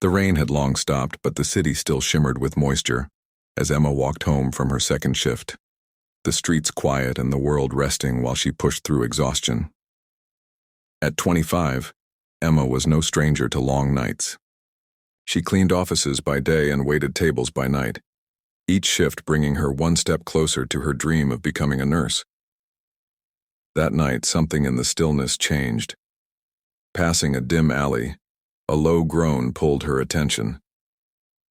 The rain had long stopped, but the city still shimmered with moisture as Emma walked home from her second shift. The streets quiet and the world resting while she pushed through exhaustion. At 25, Emma was no stranger to long nights. She cleaned offices by day and waited tables by night, each shift bringing her one step closer to her dream of becoming a nurse. That night, something in the stillness changed. Passing a dim alley, a low groan pulled her attention.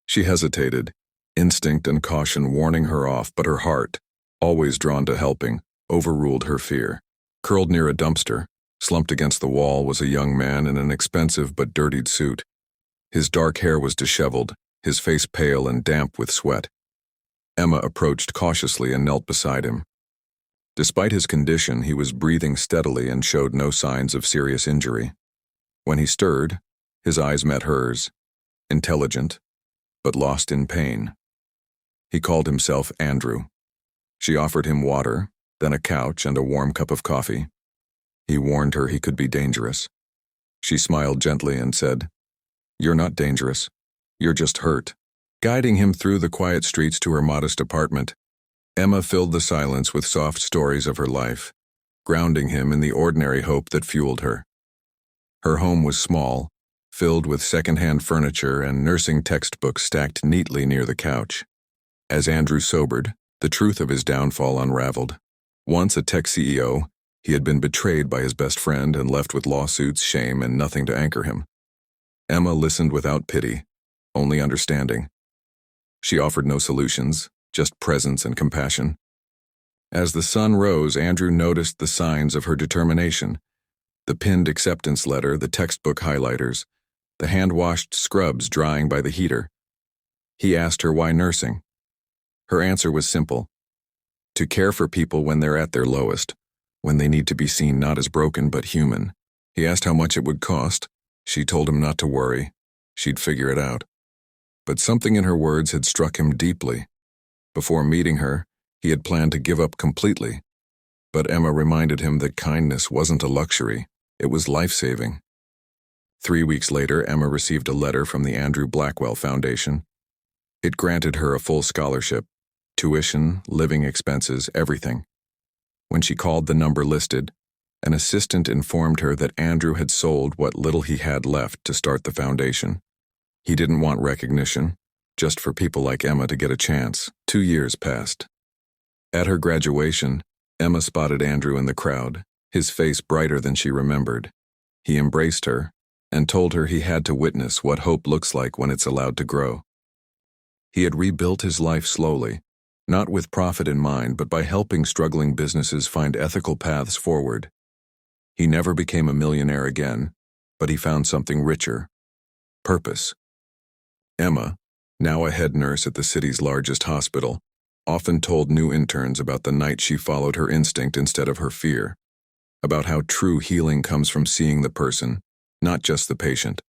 She hesitated, instinct and caution warning her off, but her heart, always drawn to helping, overruled her fear. Curled near a dumpster, slumped against the wall, was a young man in an expensive but dirtied suit. His dark hair was disheveled, his face pale and damp with sweat. Emma approached cautiously and knelt beside him. Despite his condition, he was breathing steadily and showed no signs of serious injury. When he stirred, his eyes met hers, intelligent, but lost in pain. He called himself Andrew. She offered him water, then a couch and a warm cup of coffee. He warned her he could be dangerous. She smiled gently and said, "You're not dangerous. You're just hurt." Guiding him through the quiet streets to her modest apartment, Emma filled the silence with soft stories of her life, grounding him in the ordinary hope that fueled her. Her home was small, filled with second-hand furniture and nursing textbooks stacked neatly near the couch. As Andrew sobered, the truth of his downfall unraveled. Once a tech CEO, he had been betrayed by his best friend and left with lawsuits, shame, and nothing to anchor him. Emma listened without pity, only understanding. She offered no solutions, just presence and compassion. As the sun rose, Andrew noticed the signs of her determination: the pinned acceptance letter, the textbook highlighters, the hand-washed scrubs drying by the heater. He asked her why nursing. Her answer was simple: to care for people when they're at their lowest, when they need to be seen not as broken but human. He asked how much it would cost. She told him not to worry. She'd figure it out. But something in her words had struck him deeply. Before meeting her, he had planned to give up completely. But Emma reminded him that kindness wasn't a luxury, it was life-saving. 3 weeks later, Emma received a letter from the Andrew Blackwell Foundation. It granted her a full scholarship, tuition, living expenses, everything. When she called the number listed, an assistant informed her that Andrew had sold what little he had left to start the foundation. He didn't want recognition, just for people like Emma to get a chance. 2 years passed. At her graduation, Emma spotted Andrew in the crowd, his face brighter than she remembered. He embraced her and told her he had to witness what hope looks like when it's allowed to grow. He had rebuilt his life slowly, not with profit in mind, but by helping struggling businesses find ethical paths forward. He never became a millionaire again, but he found something richer: purpose. Emma, now a head nurse at the city's largest hospital, often told new interns about the night she followed her instinct instead of her fear, about how true healing comes from seeing the person, not just the patient.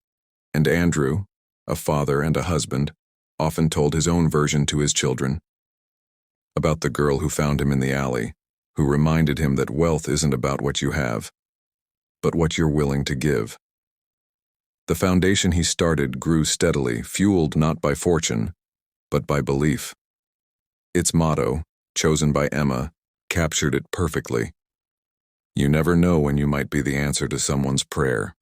And Andrew, a father and a husband, often told his own version to his children, about the girl who found him in the alley, who reminded him that wealth isn't about what you have, but what you're willing to give. The foundation he started grew steadily, fueled not by fortune, but by belief. Its motto, chosen by Emma, captured it perfectly: you never know when you might be the answer to someone's prayer.